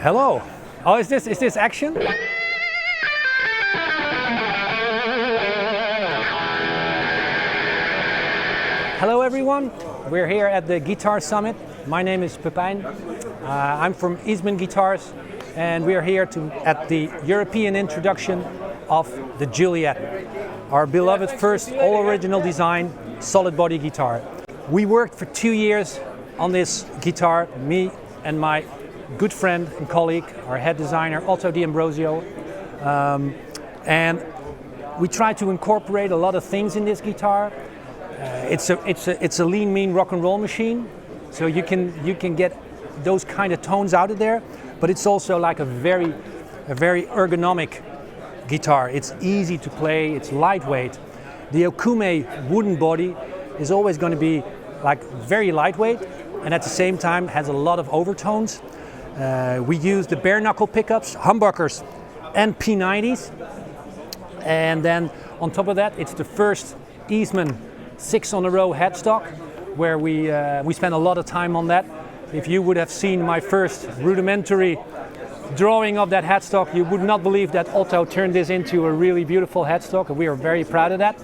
Hello. Oh, is this action? Hello everyone. We're here at the Guitar Summit. My name is Pepijn. I'm from Eastman Guitars, and we are here at the European introduction of the Juliet, our beloved first all-original design solid body guitar. We worked for 2 years on this guitar, me and my good friend and colleague, our head designer Otto D'Ambrosio, and we tried to incorporate a lot of things in this guitar. It's a lean, mean rock and roll machine, so you can get those kind of tones out of there. But it's also like a very ergonomic guitar. It's easy to play. It's lightweight. The Okume wooden body is always going to be like very lightweight, and at the same time has a lot of overtones. We use the bare knuckle pickups, humbuckers, and P90s, and then on top of that, it's the first Eastman 6-on-a-row headstock, where we spent a lot of time on that. If you would have seen my first rudimentary drawing of that headstock, you would not believe that Otto turned this into a really beautiful headstock, and we are very proud of that.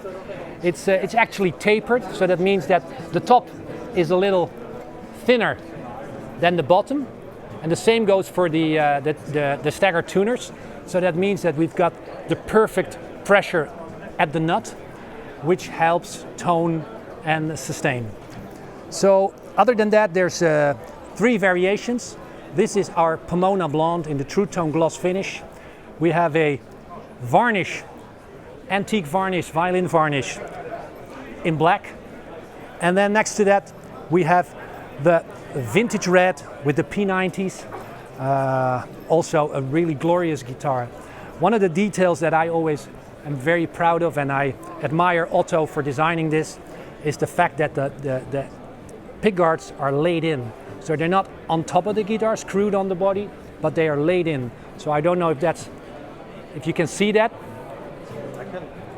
It's actually tapered, so that means that the top is a little thinner than the bottom, and the same goes for the stagger tuners. So that means that we've got the perfect pressure at the nut, which helps tone and sustain. So other than that, there's 3 variations. This is our Pomona Blonde in the True Tone gloss finish. We have a varnish, antique varnish, violin varnish in black. And then next to that, we have the vintage red with the P90s. Also a really glorious guitar. One of the details that I always am very proud of, and I admire Otto for designing this, is the fact that the pickguards are laid in. So they're not on top of the guitar, screwed on the body, but they are laid in. So I don't know if you can see that,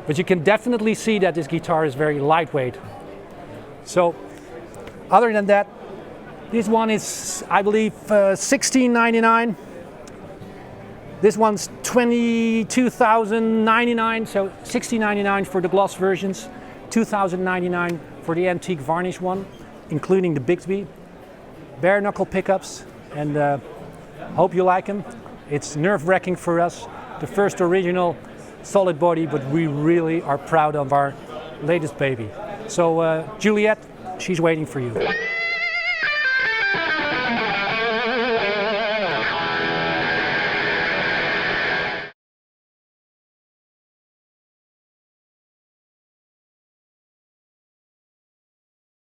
but you can definitely see that this guitar is very lightweight. So other than that, this one is, I believe, $16.99. This one's $22,099, so $16.99 for the gloss versions, $2,099 for the antique varnish one, including the Bixby. Bare knuckle pickups, and hope you like them. It's nerve-wracking for us, the first original solid body, but we really are proud of our latest baby. So Juliet, she's waiting for you.